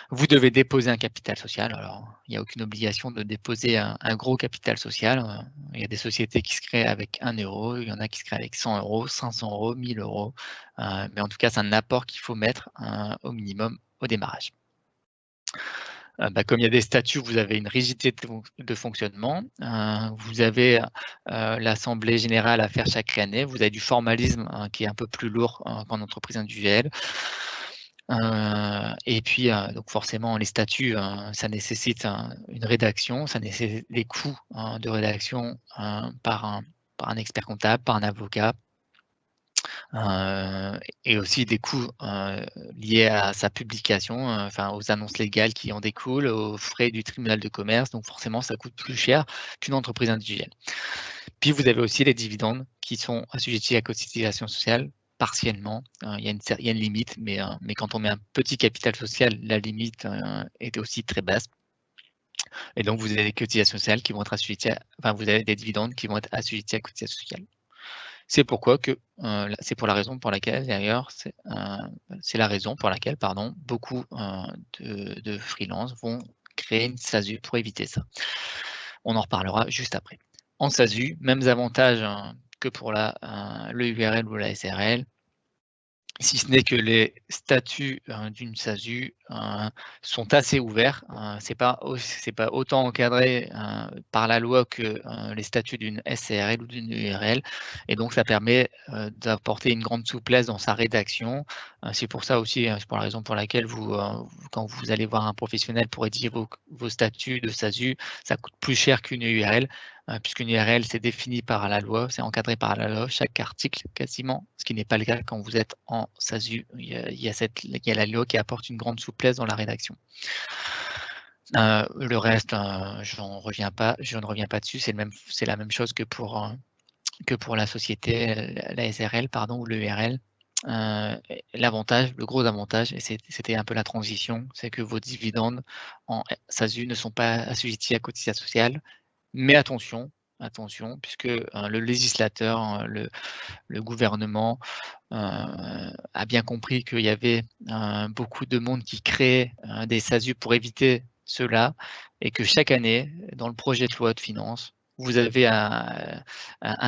vous devez déposer un capital social. Alors, il n'y a aucune obligation de déposer un gros capital social. Il y a des sociétés qui se créent avec 1 euro, il y en a qui se créent avec 100 euros, 500 euros, 1000 euros. Mais en tout cas, c'est un apport qu'il faut mettre au minimum au démarrage. Comme il y a des statuts, vous avez une rigidité de fonctionnement. Vous avez l'assemblée générale à faire chaque année. Vous avez du formalisme qui est un peu plus lourd qu'en entreprise individuelle. Et puis, donc forcément, les statuts, ça nécessite une rédaction, ça nécessite des coûts de rédaction par un expert comptable, par un avocat. Et aussi des coûts liés à sa publication, aux annonces légales qui en découlent, aux frais du tribunal de commerce, donc forcément ça coûte plus cher qu'une entreprise individuelle. Puis vous avez aussi les dividendes qui sont assujettis à cotisation sociale partiellement. Il y a une limite, mais quand on met un petit capital social, la limite est aussi très basse. Et donc vous avez des cotisations sociales qui vont être assujetties, vous avez des dividendes qui vont être assujettis à cotisation sociale. C'est pour la raison pour laquelle, d'ailleurs, beaucoup de freelances vont créer une SASU pour éviter ça. On en reparlera juste après. En SASU, mêmes avantages que pour le URL ou la SRL, si ce n'est que les statuts d'une SASU sont assez ouverts. C'est pas autant encadré par la loi que les statuts d'une SCRL ou d'une URL, et donc ça permet d'apporter une grande souplesse dans sa rédaction. C'est pour ça aussi, c'est pour la raison pour laquelle quand vous allez voir un professionnel pour rédiger vos statuts de SASU, ça coûte plus cher qu'une URL. Puisqu'une URL, c'est défini par la loi, c'est encadré par la loi, chaque article quasiment, ce qui n'est pas le cas quand vous êtes en SASU. Il y a la loi qui apporte une grande souplesse dans la rédaction. Le reste, je ne reviens pas dessus, c'est la même chose que pour la société, la SRL, pardon, ou l'URL. Le gros avantage, et c'était un peu la transition, c'est que vos dividendes en SASU ne sont pas assujettis à cotisation sociale. Mais attention, puisque le législateur, le gouvernement a bien compris qu'il y avait beaucoup de monde qui créait des SASU pour éviter cela, et que chaque année, dans le projet de loi de finances, vous avez un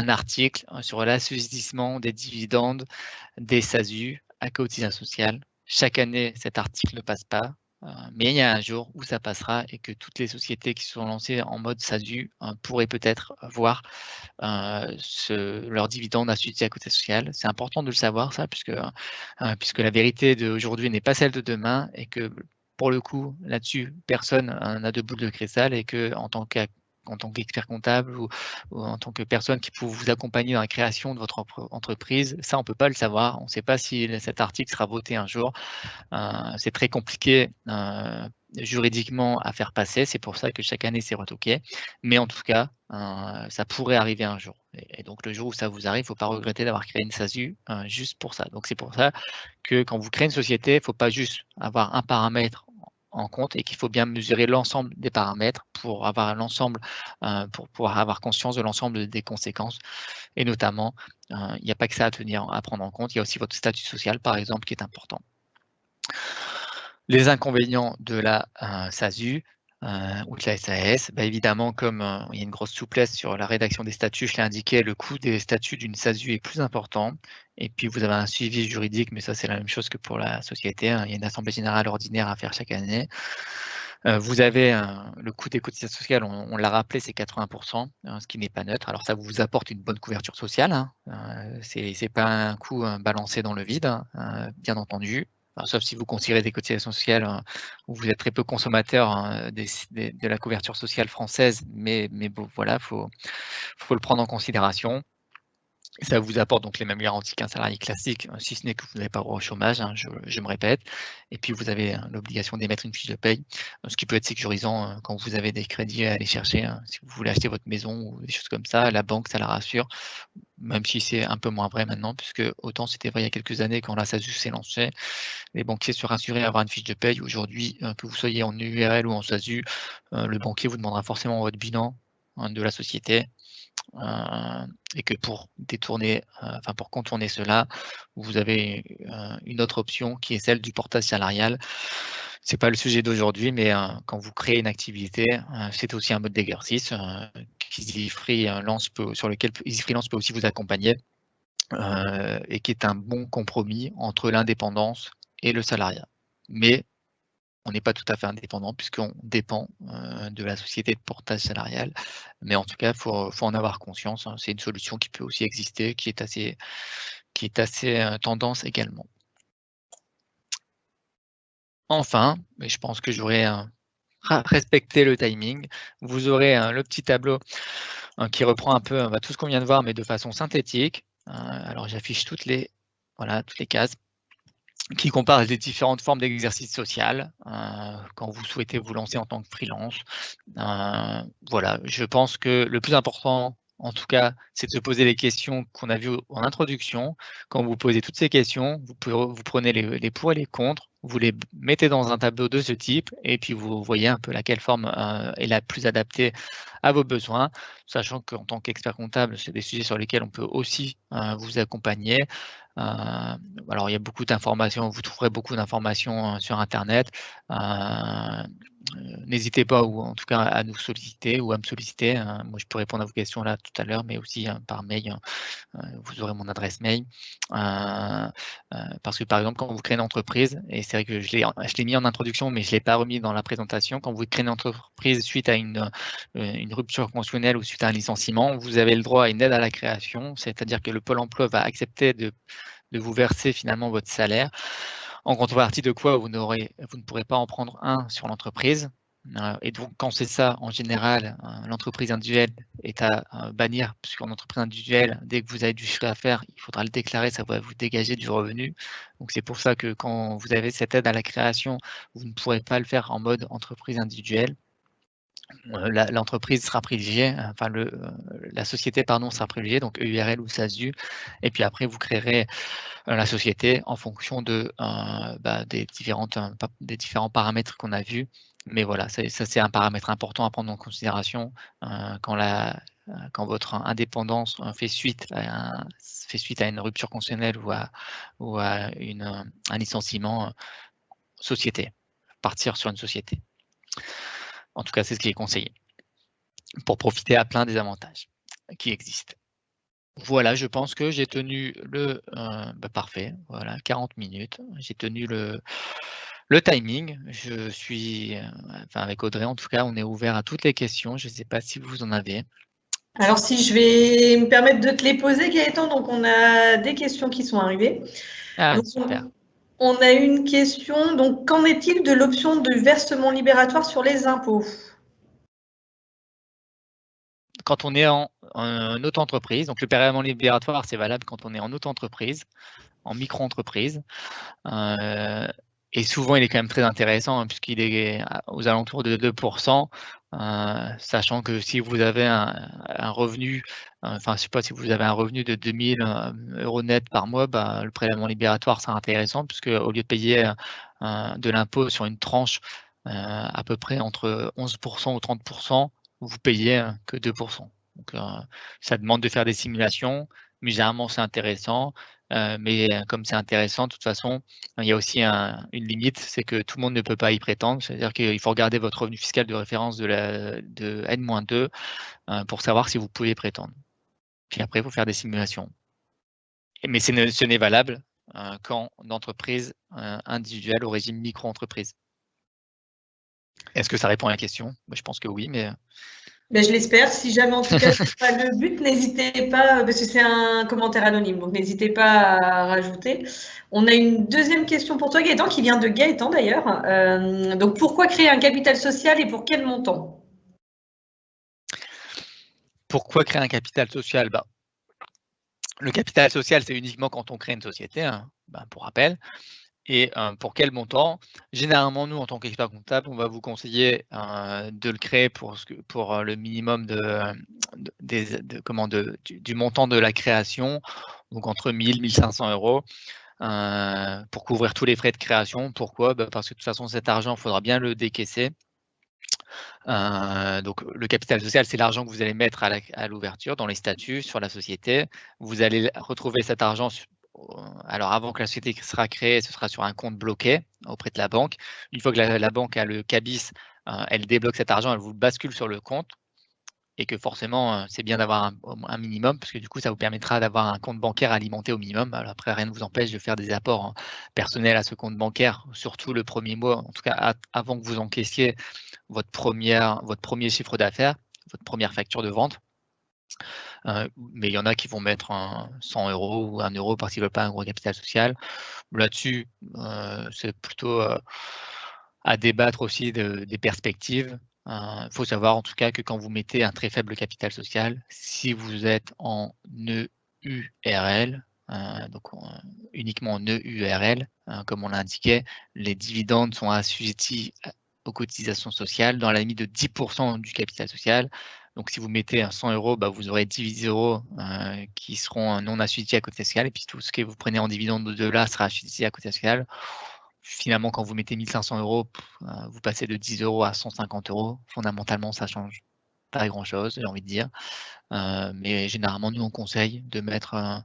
article sur l'assujettissement des dividendes des SASU à cotisation sociale. Chaque année, cet article ne passe pas. Mais il y a un jour où ça passera et que toutes les sociétés qui sont lancées en mode SASU pourraient peut-être voir leurs dividendes assujettis à cotisation sociale. C'est important de le savoir, ça, puisque la vérité d'aujourd'hui n'est pas celle de demain, et que pour le coup, là-dessus, personne n'a de boule de cristal, et que en tant qu'expert comptable ou en tant que personne qui peut vous accompagner dans la création de votre entreprise, ça, on ne peut pas le savoir. On ne sait pas si cet article sera voté un jour. C'est très compliqué juridiquement à faire passer, c'est pour ça que chaque année c'est retoqué, mais en tout cas ça pourrait arriver un jour, et donc le jour où ça vous arrive, il ne faut pas regretter d'avoir créé une SASU juste pour ça. Donc c'est pour ça que quand vous créez une société, il ne faut pas juste avoir un paramètre en compte, et qu'il faut bien mesurer l'ensemble des paramètres pour avoir pour pouvoir avoir conscience de l'ensemble des conséquences, et notamment il n'y a pas que ça à prendre en compte, il y a aussi votre statut social par exemple qui est important. Les inconvénients de la SASU ou de la SAS, évidemment, comme il y a une grosse souplesse sur la rédaction des statuts, je l'ai indiqué, le coût des statuts d'une SASU est plus important. Et puis vous avez un suivi juridique, mais ça c'est la même chose que pour la société, hein. Il y a une assemblée générale ordinaire à faire chaque année. Vous avez le coût des cotisations sociales, on l'a rappelé, c'est 80%, ce qui n'est pas neutre. Alors ça vous apporte une bonne couverture sociale, hein. C'est pas un coût balancé dans le vide, hein, bien entendu. Alors, sauf si vous considérez des cotisations sociales où vous êtes très peu consommateur de la couverture sociale française, mais bon, voilà, faut le prendre en considération. Ça vous apporte donc les mêmes garanties qu'un salarié classique, si ce n'est que vous n'avez pas droit au chômage, hein, je me répète. Et puis vous avez l'obligation d'émettre une fiche de paye, ce qui peut être sécurisant quand vous avez des crédits à aller chercher. Si vous voulez acheter votre maison ou des choses comme ça, la banque, ça la rassure, même si c'est un peu moins vrai maintenant, puisque autant c'était vrai il y a quelques années quand la SASU s'est lancée, les banquiers se rassuraient à avoir une fiche de paye. Aujourd'hui, que vous soyez en URL ou en SASU, le banquier vous demandera forcément votre bilan de la société. Et que pour contourner cela, vous avez une autre option qui est celle du portage salarial. C'est pas le sujet d'aujourd'hui, mais quand vous créez une activité, c'est aussi un mode d'exercice sur lequel Easy Freelance peut aussi vous accompagner, et qui est un bon compromis entre l'indépendance et le salariat. Mais on n'est pas tout à fait indépendant puisqu'on dépend de la société de portage salarial. Mais en tout cas, il faut en avoir conscience, hein. C'est une solution qui peut aussi exister, qui est assez tendance également. Enfin, mais je pense que j'aurais respecté le timing, vous aurez le petit tableau qui reprend un peu tout ce qu'on vient de voir, mais de façon synthétique. Alors j'affiche toutes les cases qui compare les différentes formes d'exercice social quand vous souhaitez vous lancer en tant que freelance. Voilà, je pense que le plus important, en tout cas, c'est de se poser les questions qu'on a vues en introduction. Quand vous posez toutes ces questions, vous prenez les pour et les contre, vous les mettez dans un tableau de ce type, et puis vous voyez un peu laquelle forme est la plus adaptée à vos besoins, sachant qu'en tant qu'expert comptable, c'est des sujets sur lesquels on peut aussi vous accompagner. Alors, il y a beaucoup d'informations, vous trouverez beaucoup d'informations sur Internet. n'hésitez pas, ou en tout cas à nous solliciter ou à me solliciter. Moi, je peux répondre à vos questions là tout à l'heure, mais aussi par mail. Vous aurez mon adresse mail. Parce que par exemple, quand vous créez une entreprise, et c'est vrai que je l'ai mis en introduction, mais je ne l'ai pas remis dans la présentation, quand vous créez une entreprise suite à une rupture conventionnelle ou suite à un licenciement, vous avez le droit à une aide à la création, c'est-à-dire que le Pôle emploi va accepter de vous verser finalement votre salaire, en contrepartie de quoi vous ne pourrez pas en prendre un sur l'entreprise. Et donc, quand c'est ça, en général, l'entreprise individuelle est à bannir, puisqu'en entreprise individuelle, dès que vous avez du chiffre d'affaires, il faudra le déclarer, ça va vous dégager du revenu. Donc, c'est pour ça que quand vous avez cette aide à la création, vous ne pourrez pas le faire en mode entreprise individuelle. L'entreprise sera privilégiée, enfin la société sera privilégiée, donc EURL ou SASU, et puis après vous créerez la société en fonction des différents paramètres qu'on a vus. Mais voilà, ça c'est un paramètre important à prendre en considération quand votre indépendance fait suite à une rupture conventionnelle ou à un licenciement société, partir sur une société. En tout cas, c'est ce qui est conseillé pour profiter à plein des avantages qui existent. Voilà, je pense que j'ai tenu parfait, voilà, 40 minutes. J'ai tenu le timing. Je suis, avec Audrey, en tout cas, on est ouvert à toutes les questions. Je ne sais pas si vous en avez. Alors, si je vais me permettre de te les poser, Gaëtan, donc on a des questions qui sont arrivées. Ah, donc, super. On a une question, donc qu'en est-il de l'option de versement libératoire sur les impôts? Quand on est en auto-entreprise, donc le versement libératoire, c'est valable quand on est en auto-entreprise, en micro-entreprise. Et souvent, il est quand même très intéressant puisqu'il est aux alentours de 2%, sachant que si vous avez un revenu, je ne sais pas, si vous avez un revenu de 2 000 € net par mois, le prélèvement libératoire sera intéressant puisque au lieu de payer de l'impôt sur une tranche à peu près entre 11% ou 30%, vous payez que 2%. Donc, ça demande de faire des simulations, mais généralement c'est intéressant. Mais comme c'est intéressant, de toute façon, il y a aussi une limite, c'est que tout le monde ne peut pas y prétendre. C'est-à-dire qu'il faut regarder votre revenu fiscal de référence de N-2 pour savoir si vous pouvez y prétendre. Puis après, il faut faire des simulations. Mais ce n'est valable qu'en entreprise individuelle au régime micro-entreprise. Est-ce que ça répond à la question? Je pense que oui, mais... Ben, je l'espère. Si jamais, en tout cas, ce n'est pas le but, n'hésitez pas, parce que c'est un commentaire anonyme, donc n'hésitez pas à rajouter. On a une deuxième question pour toi, Gaëtan, qui vient de Gaëtan d'ailleurs. Donc, pourquoi créer un capital social et pour quel montant? Pourquoi créer un capital social? Le capital social, c'est uniquement quand on crée une société, pour rappel. Et pour quel montant? Généralement, nous, en tant qu'expert comptable, on va vous conseiller de le créer pour le minimum du montant de la création, donc entre 1 000 et 1 500 €, pour couvrir tous les frais de création. Pourquoi? Parce que de toute façon, cet argent, il faudra bien le décaisser. Donc le capital social, c'est l'argent que vous allez mettre à l'ouverture, dans les statuts, sur la société. Vous allez retrouver cet argent alors avant que la société sera créée, ce sera sur un compte bloqué auprès de la banque. Une fois que la banque a le cabis, elle débloque cet argent, elle vous le bascule sur le compte, et que forcément, c'est bien d'avoir un minimum, parce que du coup, ça vous permettra d'avoir un compte bancaire alimenté au minimum. Alors après, rien ne vous empêche de faire des apports personnels à ce compte bancaire, surtout le premier mois, en tout cas avant que vous encaissiez votre premier chiffre d'affaires, votre première facture de vente. Mais il y en a qui vont mettre 100 € ou 1 € parce qu'ils ne veulent pas un gros capital social. Là-dessus, c'est plutôt à débattre aussi des perspectives. Il faut savoir en tout cas que quand vous mettez un très faible capital social, si vous êtes en EURL, donc uniquement en EURL, comme on l'indiquait, les dividendes sont assujettis aux cotisations sociales dans la limite de 10% du capital social. Donc, si vous mettez 100 €, vous aurez 10 € qui seront non assujettis à cotisation sociale, et puis tout ce que vous prenez en dividende au-delà sera assujetti à cotisation sociale. Finalement, quand vous mettez 1 500 €, vous passez de 10 € à 150 €. Fondamentalement, ça change pas grand-chose, j'ai envie de dire. Mais généralement, nous, on conseille de mettre à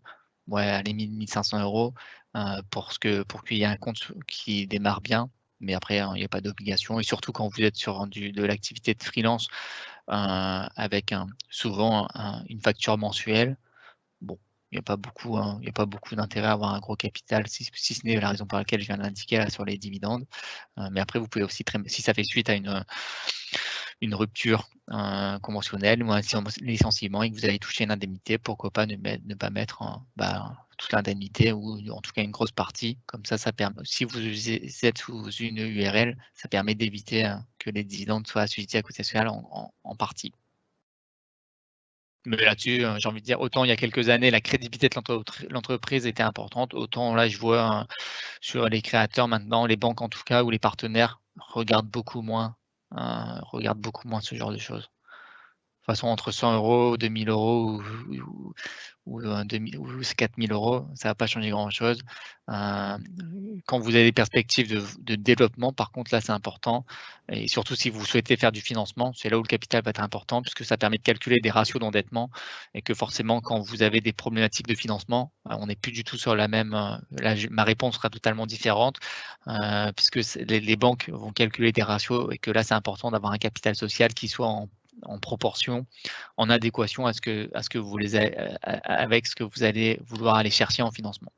la limite 1 500 € pour qu'il y ait un compte qui démarre bien. Mais après, il n'y a pas d'obligation. Et surtout quand vous êtes sur de l'activité de freelance avec souvent une facture mensuelle, bon, il n'y a pas beaucoup d'intérêt à avoir un gros capital, si ce n'est la raison pour laquelle je viens d'indiquer là sur les dividendes. Mais après, vous pouvez aussi, si ça fait suite à une rupture conventionnelle ou un licenciement et que vous avez touché une indemnité, pourquoi pas ne pas mettre toute l'indemnité ou en tout cas une grosse partie. Comme ça permet, si vous êtes sous une URL, ça permet d'éviter que les dividendes soient assujettis à cotisation sociale en partie. Mais là-dessus, j'ai envie de dire, autant il y a quelques années, la crédibilité de l'entreprise était importante, autant là, je vois sur les créateurs maintenant, les banques en tout cas, ou les partenaires regardent beaucoup moins ce genre de choses. De toute façon, entre 100 €, 2000 € ou 4000 €, ça ne va pas changer grand-chose. Quand vous avez des perspectives de développement, par contre, là, c'est important. Et surtout, si vous souhaitez faire du financement, c'est là où le capital va être important, puisque ça permet de calculer des ratios d'endettement et que forcément, quand vous avez des problématiques de financement, on n'est plus du tout sur la même. Là, ma réponse sera totalement différente, puisque les banques vont calculer des ratios et que là, c'est important d'avoir un capital social qui soit en proportion, en adéquation à ce que vous avec ce que vous allez vouloir aller chercher en financement.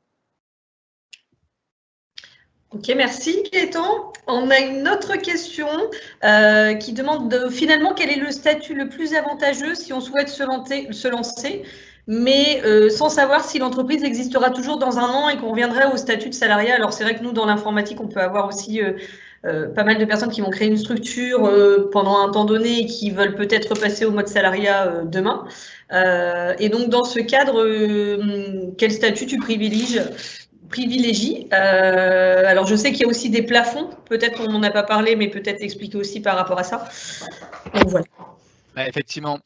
Ok, merci Gaëtan. On a une autre question qui demande finalement quel est le statut le plus avantageux si on souhaite se lancer, mais sans savoir si l'entreprise existera toujours dans un an et qu'on reviendrait au statut de salarié. Alors c'est vrai que nous, dans l'informatique, on peut avoir aussi pas mal de personnes qui vont créer une structure pendant un temps donné et qui veulent peut-être passer au mode salariat demain. Et donc, dans ce cadre, quel statut tu privilégies? Alors, je sais qu'il y a aussi des plafonds. Peut-être qu'on n'en a pas parlé, mais peut-être expliquer aussi par rapport à ça. Donc, voilà. Effectivement.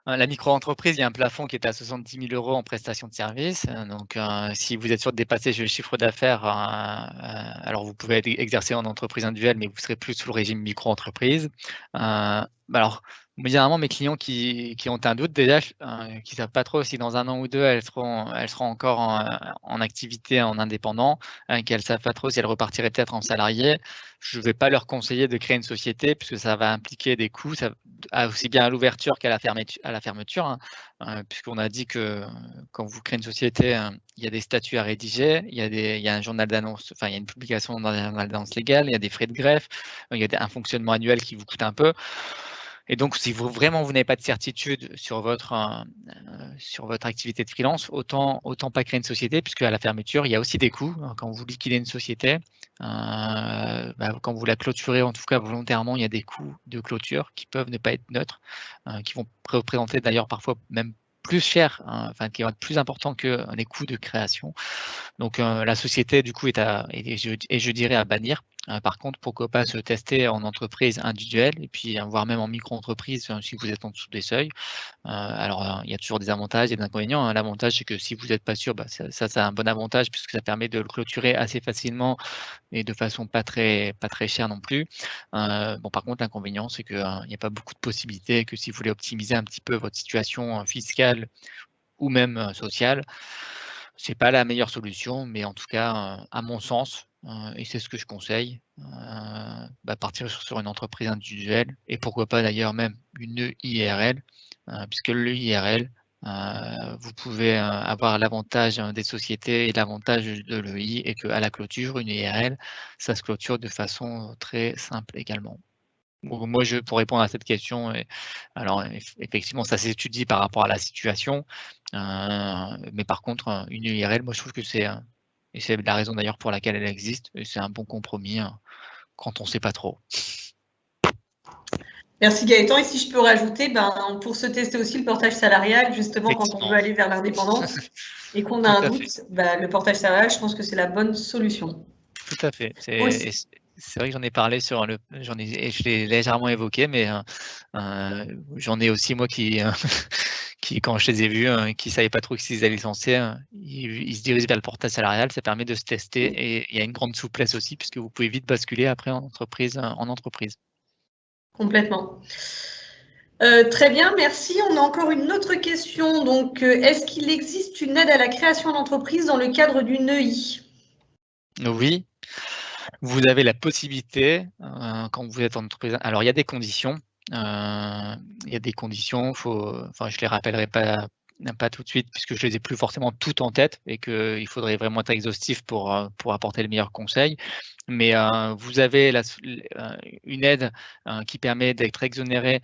La micro-entreprise, il y a un plafond qui est à 70 000 € en prestation de service. Donc, si vous êtes sûr de dépasser le chiffre d'affaires, alors vous pouvez exercer en entreprise individuelle, mais vous serez plus sous le régime micro-entreprise. Alors, généralement, mes clients qui ont un doute déjà, qui ne savent pas trop si dans un an ou deux, elles seront encore en activité en indépendant, qu'elles ne savent pas trop si elles repartiraient peut-être en salarié, je ne vais pas leur conseiller de créer une société puisque ça va impliquer des coûts, aussi bien à l'ouverture qu'à la fermeture, puisqu'on a dit que quand vous créez une société, il y a des statuts à rédiger, il y a un journal d'annonce, enfin il y a une publication dans un journal d'annonce légal, il y a des frais de greffe, il y a un fonctionnement annuel qui vous coûte un peu. Et donc, si vous n'avez pas de certitude sur votre activité de freelance, autant pas créer une société, puisque à la fermeture, il y a aussi des coûts. Quand vous liquidez une société, quand vous la clôturez, en tout cas volontairement, il y a des coûts de clôture qui peuvent ne pas être neutres, qui vont représenter d'ailleurs parfois même plus cher, qui vont être plus importants que les coûts de création. Donc, la société, du coup, je dirais à bannir. Par contre, pourquoi pas se tester en entreprise individuelle et puis voire même en micro-entreprise si vous êtes en dessous des seuils. Alors, il y a toujours des avantages et des inconvénients. L'avantage, c'est que si vous n'êtes pas sûr, ça a un bon avantage puisque ça permet de le clôturer assez facilement et de façon pas très chère non plus. Par contre, l'inconvénient, c'est qu'il n'y a pas beaucoup de possibilités, que si vous voulez optimiser un petit peu votre situation fiscale ou même sociale, c'est pas la meilleure solution, mais en tout cas, à mon sens, et c'est ce que je conseille, partir sur une entreprise individuelle et pourquoi pas d'ailleurs même une IRL, puisque l'IRL, vous pouvez avoir l'avantage des sociétés et l'avantage de l'EI et qu'à la clôture, une IRL, ça se clôture de façon très simple également. Donc, moi, pour répondre à cette question, alors effectivement, ça s'étudie par rapport à la situation, mais par contre, une URL, moi je trouve que et c'est la raison d'ailleurs pour laquelle elle existe, et c'est un bon compromis quand on ne sait pas trop. Merci Gaëtan. Et si je peux rajouter, pour se tester aussi le portage salarial, justement quand on veut aller vers l'indépendance et qu'on a un doute, le portage salarial, je pense que c'est la bonne solution. Tout à fait. C'est vrai que j'en ai parlé je l'ai légèrement évoqué, mais j'en ai aussi moi qui quand je les ai vus, qui ne savaient pas trop s'ils allaient se lancer, ils se dirigent vers le portage salarial. Ça permet de se tester et il y a une grande souplesse aussi puisque vous pouvez vite basculer après en entreprise. Complètement. Très bien, merci. On a encore une autre question. Donc, est-ce qu'il existe une aide à la création d'entreprise dans le cadre d'une EI? Oui. Vous avez la possibilité, quand vous êtes en entreprise, alors il y a des conditions, enfin je les rappellerai pas tout de suite puisque je les ai plus forcément toutes en tête et qu'il faudrait vraiment être exhaustif pour apporter le meilleur conseil. Mais, vous avez une aide, qui permet d'être exonéré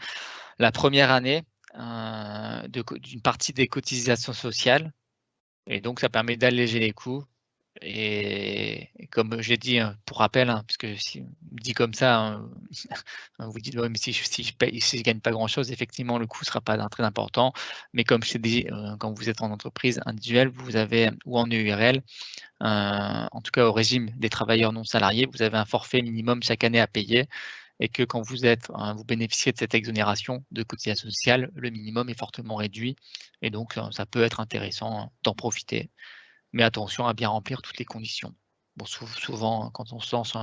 la première année, d'une partie des cotisations sociales et donc ça permet d'alléger les coûts. Et comme je l'ai dit, pour rappel, puisque si dit comme ça, vous dites: «Ouais, mais si je gagne pas grand-chose», effectivement, le coût sera pas très important. Mais comme je t'ai dit, quand vous êtes en entreprise individuelle, vous avez ou en EURL, en tout cas au régime des travailleurs non salariés, vous avez un forfait minimum chaque année à payer et que quand vous bénéficiez de cette exonération de cotisations sociales, le minimum est fortement réduit et donc ça peut être intéressant d'en profiter. Mais attention à bien remplir toutes les conditions. Bon, souvent, quand on se lance,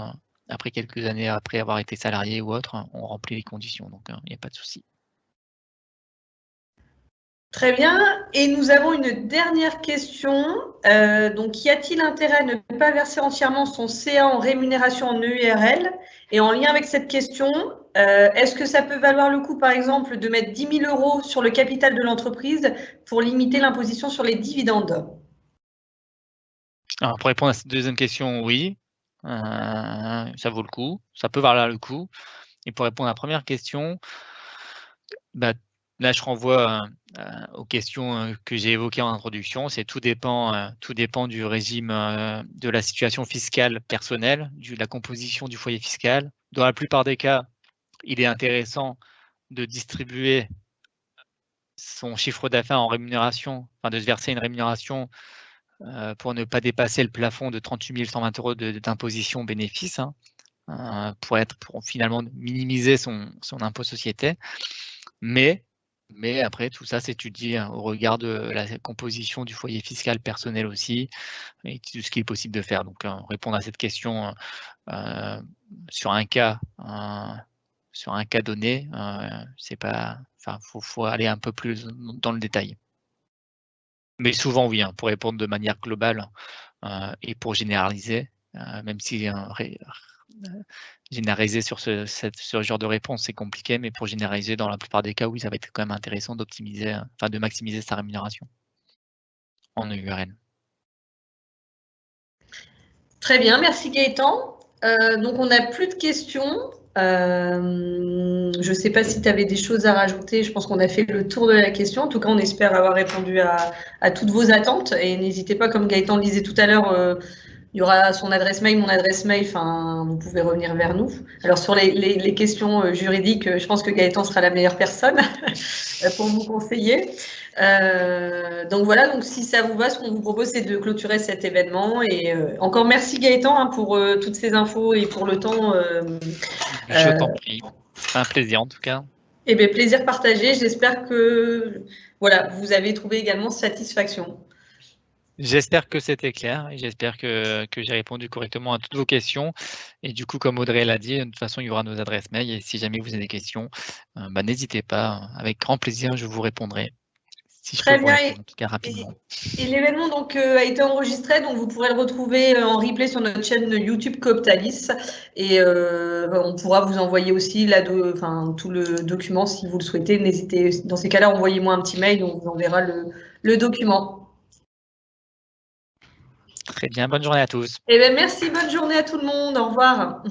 après quelques années, après avoir été salarié ou autre, on remplit les conditions, donc il n'y a pas de souci. Très bien. Et nous avons une dernière question. Donc, y a-t-il intérêt à ne pas verser entièrement son CA en rémunération en EURL? Et en lien avec cette question, est-ce que ça peut valoir le coup, par exemple, de mettre 10 000 € sur le capital de l'entreprise pour limiter l'imposition sur les dividendes? Alors, pour répondre à cette deuxième question, oui, ça vaut le coup, ça peut valoir le coup. Et pour répondre à la première question, bah, là, je renvoie aux questions que j'ai évoquées en introduction. Tout dépend du régime, de la situation fiscale personnelle, de la composition du foyer fiscal. Dans la plupart des cas, il est intéressant de distribuer son chiffre d'affaires en rémunération, enfin de se verser une rémunération pour ne pas dépasser le plafond de 38 120 € d'imposition bénéfice, pour finalement minimiser son impôt société. Mais après, tout ça s'étudie au regard de la composition du foyer fiscal personnel aussi et de ce qu'il est possible de faire. Donc, répondre à cette question sur un cas donné, c'est pas, enfin, faut aller un peu plus dans le détail. Mais souvent, oui, pour répondre de manière globale et pour généraliser, même si généraliser sur ce genre de réponse, c'est compliqué, mais pour généraliser, dans la plupart des cas, oui, ça va être quand même intéressant de maximiser sa rémunération en EURL. Très bien, merci Gaëtan. Donc, on n'a plus de questions. Je ne sais pas si tu avais des choses à rajouter. Je pense qu'on a fait le tour de la question. En tout cas, on espère avoir répondu à toutes vos attentes. Et n'hésitez pas, comme Gaëtan le disait tout à l'heure, il y aura son adresse mail, mon adresse mail. Enfin, vous pouvez revenir vers nous. Alors, sur les questions juridiques, je pense que Gaëtan sera la meilleure personne pour vous conseiller. Donc voilà, donc si ça vous va, ce qu'on vous propose, c'est de clôturer cet événement. Et encore merci Gaëtan pour toutes ces infos et pour le temps. Je t'en prie. C'est un plaisir en tout cas. Eh bien, plaisir partagé. J'espère que voilà, vous avez trouvé également satisfaction. J'espère que c'était clair et j'espère que j'ai répondu correctement à toutes vos questions. Et du coup, comme Audrey l'a dit, de toute façon, il y aura nos adresses mail. Et si jamais vous avez des questions, n'hésitez pas. Avec grand plaisir, je vous répondrai. Si je peux vous répondre, en tout cas rapidement. Et l'événement donc a été enregistré, donc vous pourrez le retrouver en replay sur notre chaîne YouTube Cooptalis. Et on pourra vous envoyer aussi tout le document si vous le souhaitez. N'hésitez, dans ces cas-là, envoyez-moi un petit mail, on vous enverra le document. Très bien, bonne journée à tous. Eh bien, merci, bonne journée à tout le monde. Au revoir.